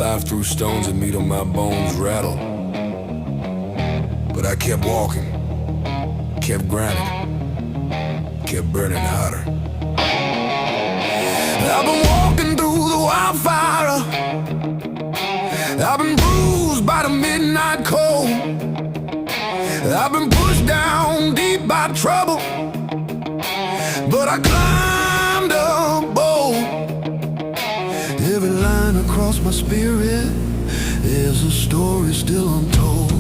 life threw stones at me till my bones rattled. But I kept walking, kept grinding, kept burning hotter. I've been walking through the wildfire. I've been bruised by the midnight cold. I've been pushed down deep by trouble, but I climbed up bold. Every line across my spirit is a story still untold.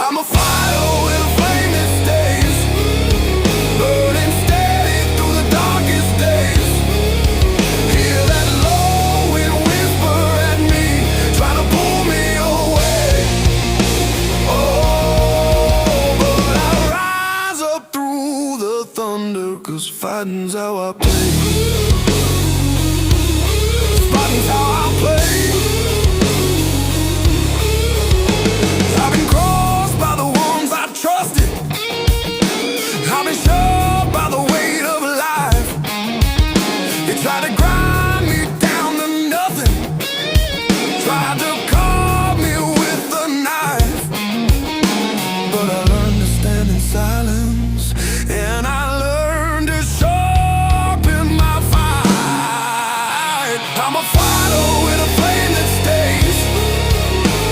I'm a fire with a flame that stays, burning steady through the darkest days. Hear that low wind whisper at me, trying to pull me away. Oh, but I rise up through the thunder, 'cause fighting's how I play. Fighting's how I play. I've been crossed by the ones I trusted. I've been shoved by the weight of life. You tried to grind me down to nothing, tried to carve me with a knife. But I learned to stand in silence, and I learned to sharpen my fight. I'm a fighter with a flame that stays,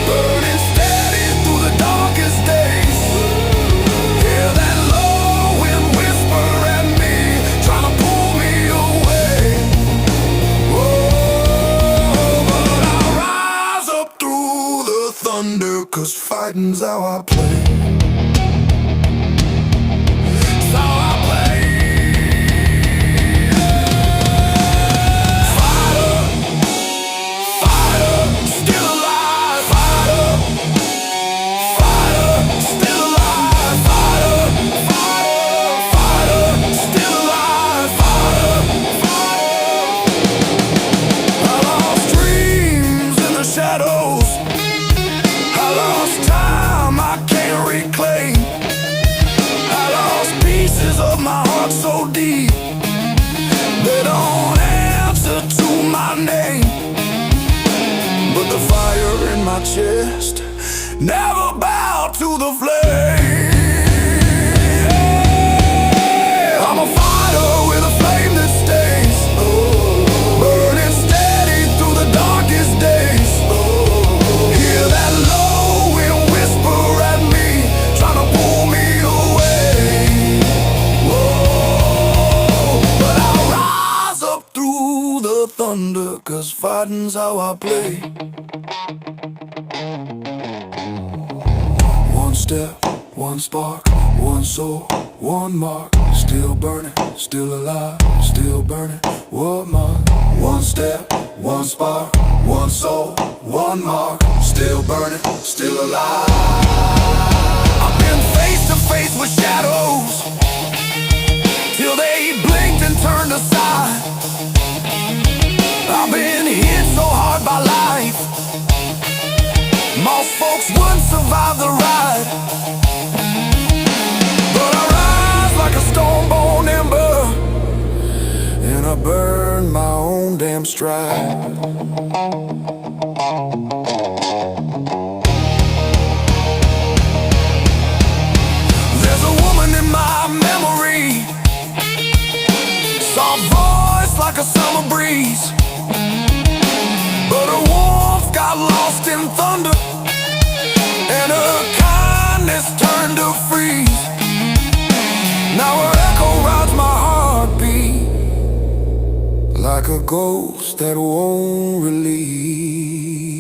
burning steady through the darkest days. Hear that low wind whisper at me, trying to pull me away. Oh, but I rise up through the thunder, 'cause fighting's how I play. It's how I play. Fighter, fighter, still alive. Fighter, fighter, still alive. Fighter, fighter, fighter, still alive. Fighter, fighter. I lost dreams in the shadows. I lost time I can't reclaim. I lost pieces of my heart so deep they don't answer to my name. But the fire in my chest never bowed to the flame. I'm a fighter with a flame that stays, burning steady through the darkest days. Hear that low wind whisper at me, trying to pull me away. Whoa, but I rise up through the thunder, 'cause fighting's how I play. One step, one spark, one soul, one mark. Still burning, still alive, still burning. What mark? One step, one spark, one soul, one mark. Still burning, still alive. I've been face to face with shadows till they blinked and turned aside. I've been hit so hard by life, most folks wouldn't survive the ride. But I rise like a stone-born ember, and I burn my own damn stride. There's a woman in my memory, soft voice like a summer breeze, but her warmth got lost in thunder, and her kindness turned to freeze. Now her echo rides my heartbeat like a ghost that won't release.